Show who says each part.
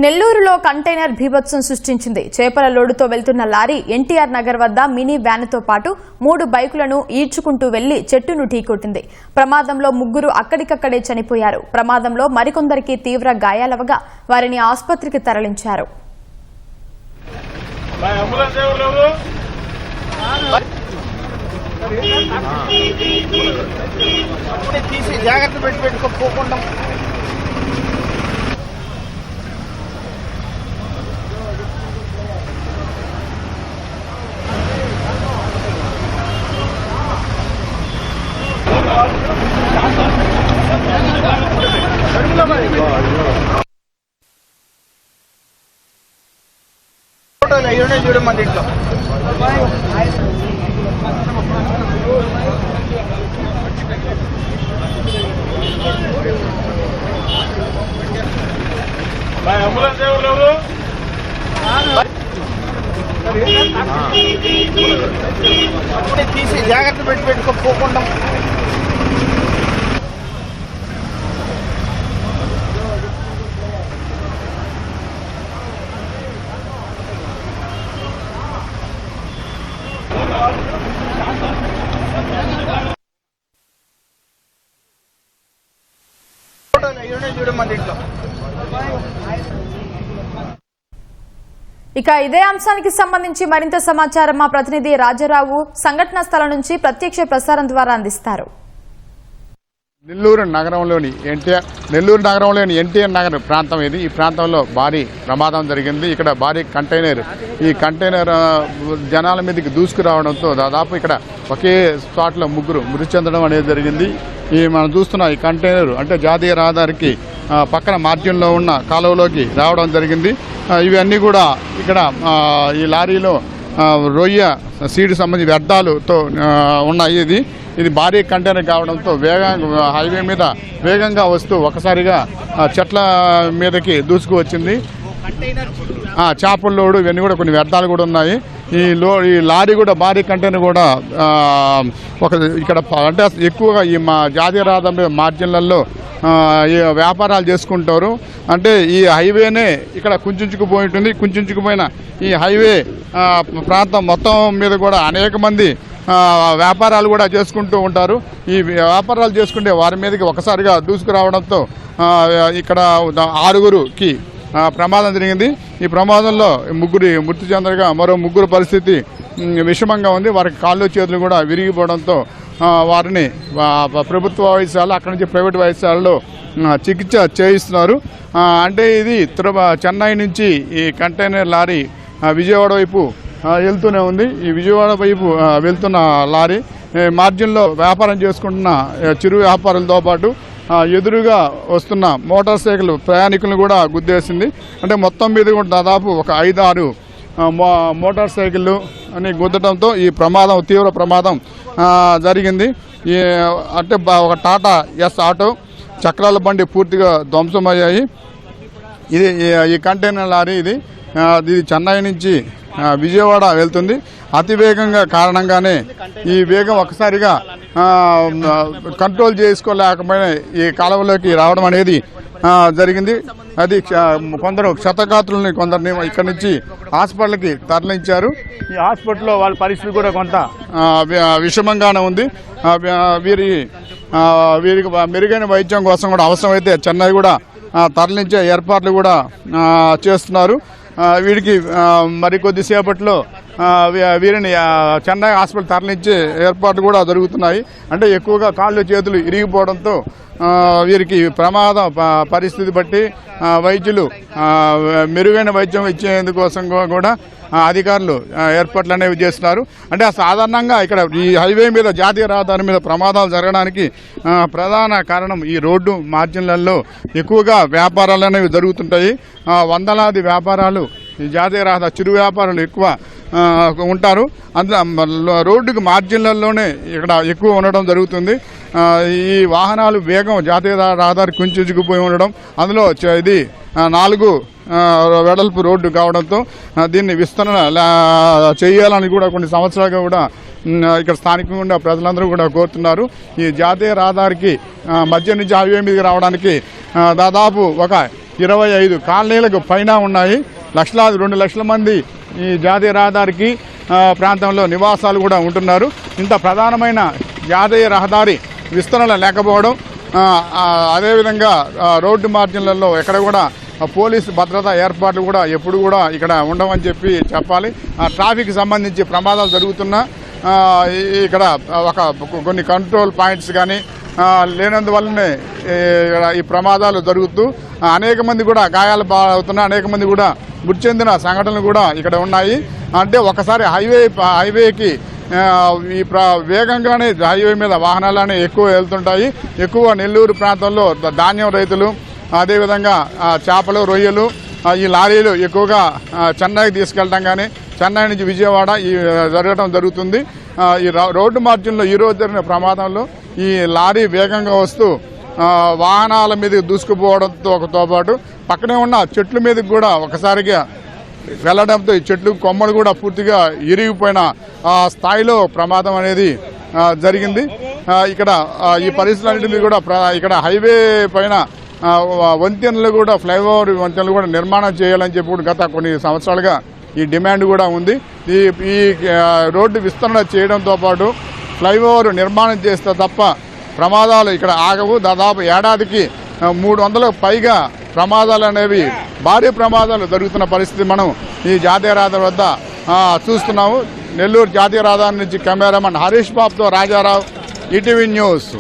Speaker 1: నెల్లూరులో కంటైనర్ బీభత్సం సృష్టించింది. చేపల లోడుతో వెళ్తున్న లారీ ఎన్టీఆర్ నగర్ వద్ద మినీ వ్యాన్తో పాటు 3 బైకులను ఈడ్చుకుంటూ వెళ్లి చెట్టును ఢీకొట్టింది. ప్రమాదంలో 3 అక్కడికక్కడే చనిపోయారు. ప్రమాదంలో మరికొందరికి తీవ్ర గాయాలవగా వారిని ఆసుపత్రికి తరలించారు.
Speaker 2: చూడమంటే ఇంట్లో అంబులెన్స్ ఎవరు తీసి జాగ్రత్త పెట్టుకోకుండా చూడమంటే ఇంట్లో.
Speaker 1: ఇక ఇదే అంశానికి సంబంధించి మరింత సమాచారం మా ప్రతినిధి రాజారావు సంఘటనా స్థలం నుంచి ప్రత్యక్ష ప్రసారం ద్వారా అందిస్తారు.
Speaker 3: నెల్లూరు నగరంలోని ఎన్టీఆర్ నగర్ ప్రాంతం ఇది. ఈ ప్రాంతంలో భారీ ప్రమాదం జరిగింది. ఇక్కడ భారీ ఈ కంటైనర్ జనాల మీదకి దూసుకురావడంతో దాదాపు ఇక్కడ ఒకే స్పాట్లో 3 మృతి చెందడం అనేది జరిగింది. మనం చూస్తున్న ఈ కంటైనర్ అంటే జాతీయ రహదారికి పక్కన మార్జిన్లో ఉన్న కాలువలోకి రావడం జరిగింది. ఇవన్నీ కూడా ఇక్కడ ఈ లారీలో రొయ్య సీడ్ సంబంధించి వ్యర్థాలతో ఉన్నాయి. ఇది భారీ కంటైనర్ కావడంతో హైవే మీద వేగంగా వస్తూ ఒకసారిగా చెట్ల మీదకి దూసుకు వచ్చింది. చేపల లోడు ఇవన్నీ కూడా కొన్ని వ్యర్థాలు కూడా ఉన్నాయి. ఈ లారీ కూడా భారీ కంటైనర్ కూడా ఇక్కడ అంటే ఎక్కువగా ఈ మా జాతీయ రహదారి మీద మార్జిన్లలో ఈ వ్యాపారాలు చేసుకుంటారు. అంటే ఈ హైవేనే ఇక్కడ కుంచుకుపోయి ఉంటుంది. కుంచుకుపోయిన ఈ హైవే ప్రాంతం మొత్తం మీద కూడా అనేక మంది వ్యాపారాలు కూడా చేసుకుంటూ ఉంటారు. ఈ వ్యాపారాలు చేసుకుంటే వారి మీదకి ఒకసారిగా దూసుకురావడంతో ఇక్కడ 6గురికి ప్రమాదం జరిగింది. ఈ ప్రమాదంలో 3 మృతి చెందగా మరో 3 పరిస్థితి విషమంగా ఉంది. వారికి కాళ్ళు చేతులు కూడా విరిగిపోవడంతో వారిని ప్రభుత్వ వైద్యశాల అక్కడి నుంచి ప్రైవేట్ వైద్యశాలలో చికిత్స చేయిస్తున్నారు. అంటే ఇది చెన్నై నుంచి ఈ కంటైనర్ లారీ విజయవాడ వైపు వెళ్తూనే ఉంది. ఈ విజయవాడ వైపు వెళ్తున్న లారీ మార్జిన్లో వ్యాపారం చేసుకుంటున్న చిరు వ్యాపారులతో పాటు ఎదురుగా వస్తున్న మోటార్ సైకిల్ ప్రయాణికులను కూడా గుద్దేసింది. అంటే మొత్తం మీద కూడా దాదాపు ఒక 5-6 మోటార్ సైకిళ్ళు అని గుద్దడంతో ఈ తీవ్ర ప్రమాదం జరిగింది. అంటే ఒక టాటా ఎస్ ఆటో చక్రాల బండి పూర్తిగా ధ్వంసమయ్యాయి. ఈ కంటైనర్ లారీ ఇది చెన్నై నుంచి విజయవాడ వెళ్తుంది. అతివేగంగా కారణంగానే ఈ వేగం ఒకసారిగా కంట్రోల్ చేసుకోలేకపోయినా ఈ కాలువలోకి రావడం అనేది జరిగింది. అది కొందరు క్షతగాత్రులని కొందరిని ఇక్కడి నుంచి హాస్పిటల్కి తరలించారు. ఈ హాస్పిటల్లో వాళ్ళ పరిస్థితి కూడా కొంత విషమంగానే ఉంది. వీరికి మెరుగైన వైద్యం కోసం కూడా అవసరమైతే చెన్నై కూడా తరలించే ఏర్పాట్లు కూడా చేస్తున్నారు. వీడికి మరికొద్దిసేపట్లో వీరిని చెన్నై హాస్పిటల్ తరలించే ఏర్పాట్లు కూడా జరుగుతున్నాయి. అంటే ఎక్కువగా కాళ్ళు చేతులు ఇరిగిపోవడంతో వీరికి ప్రమాదం పరిస్థితి బట్టి వైద్యులు మెరుగైన వైద్యం ఇచ్చేందుకోసం కూడా అధికారులు ఏర్పాట్లు అనేవి చేస్తున్నారు. అంటే సాధారణంగా ఇక్కడ ఈ హైవే మీద జాతీయ రహదారి మీద ప్రమాదాలు జరగడానికి ప్రధాన కారణం ఈ రోడ్డు మార్జిన్లలో ఎక్కువగా వ్యాపారాలు అనేవి జరుగుతుంటాయి. వందలాది వ్యాపారాలు ఈ జాతీయ రహదారి చిరు వ్యాపారులు ఎక్కువ ఉంటారు. అందులో రోడ్డుకు మార్జిన్లలోనే ఇక్కడ ఎక్కువ ఉండడం జరుగుతుంది. ఈ వాహనాలు వేగం జాతీయ రహదారి కుంచుకుపోయి ఉండడం, అందులో ఇది 4 వెడల్పు రోడ్డు కావడంతో దీన్ని విస్తరణ చేయాలని కూడా కొన్ని సంవత్సరాలుగా కూడా ఇక్కడ స్థానికంగా ప్రజలందరూ కూడా కోరుతున్నారు. ఈ జాతీయ రహదారికి మధ్య నుంచి హైవే మీదకి రావడానికి దాదాపు ఒక 25 కాలనీలకు పైన ఉన్నాయి. లక్షలాది 2 లక్షల మంది ఈ జాతీయ రహదారికి ప్రాంతంలో నివాసాలు కూడా ఉంటున్నారు. ఇంత ప్రధానమైన జాతీయ రహదారి విస్తరణ లేకపోవడం, అదేవిధంగా రోడ్డు మార్జిన్లలో ఎక్కడ కూడా పోలీసు భద్రతా ఏర్పాట్లు కూడా ఎప్పుడు కూడా ఇక్కడ ఉండవని చెప్పాలి. ట్రాఫిక్ సంబంధించి ప్రమాదాలు జరుగుతున్నా ఇక్కడ కొన్ని కంట్రోల్ పాయింట్స్ కానీ లేనందువల్లనే ఈ ప్రమాదాలు జరుగుతూ అనేక మంది కూడా గాయాలు పాలవుతున్నా, అనేక మంది కూడా మృతి చెందిన సంఘటనలు కూడా ఇక్కడ ఉన్నాయి. అంటే ఒకసారి హైవేకి ఈ వేగంగానే హైవే మీద వాహనాలనే ఎక్కువ వెళ్తుంటాయి. ఎక్కువ నెల్లూరు ప్రాంతంలో ధాన్యం రైతులు, అదేవిధంగా చేపలు, రొయ్యలు, ఈ లారీలు ఎక్కువగా చెన్నైకి తీసుకెళ్ళడం కానీ చెన్నై నుంచి విజయవాడ జరుగుతుంది. ఈ రోడ్డు మార్జిన్లో ఈరోజు జరిగిన ప్రమాదంలో ఈ లారీ వేగంగా వస్తూ వాహనాల మీదకి దూసుకుపోవడంతో పాటు పక్కనే ఉన్న చెట్ల మీదకి కూడా ఒకసారిగా వెళ్లడంతో ఈ చెట్లు కొమ్మలు కూడా పూర్తిగా ఇరిగిపోయిన స్థాయిలో ప్రమాదం అనేది జరిగింది. ఇక్కడ ఈ పరిస్థితులన్నింటినీ కూడా ఇక్కడ హైవే పైన వంతెనలు కూడా, ఫ్లైఓవర్ వంతెనలు కూడా నిర్మాణం చేయాలని చెప్పి గత కొన్ని సంవత్సరాలుగా ఈ డిమాండ్ కూడా ఉంది. ఈ రోడ్డు విస్తరణ చేయడంతో పాటు ఫ్లైఓవర్ నిర్మాణం చేస్తే తప్ప ప్రమాదాలు ఇక్కడ ఆగవు. దాదాపు ఏడాదికి 300లకు పైగా ప్రమాదాలు అనేవి, భారీ ప్రమాదాలు జరుగుతున్న పరిస్థితి మనం ఈ జాతీయ రహదారి వద్ద చూస్తున్నాము. నెల్లూరు జాతీయ రహదారి నుంచి కెమెరామన్ హరీష్ బాబుతో రాజారావు, ఈటీవీ న్యూస్.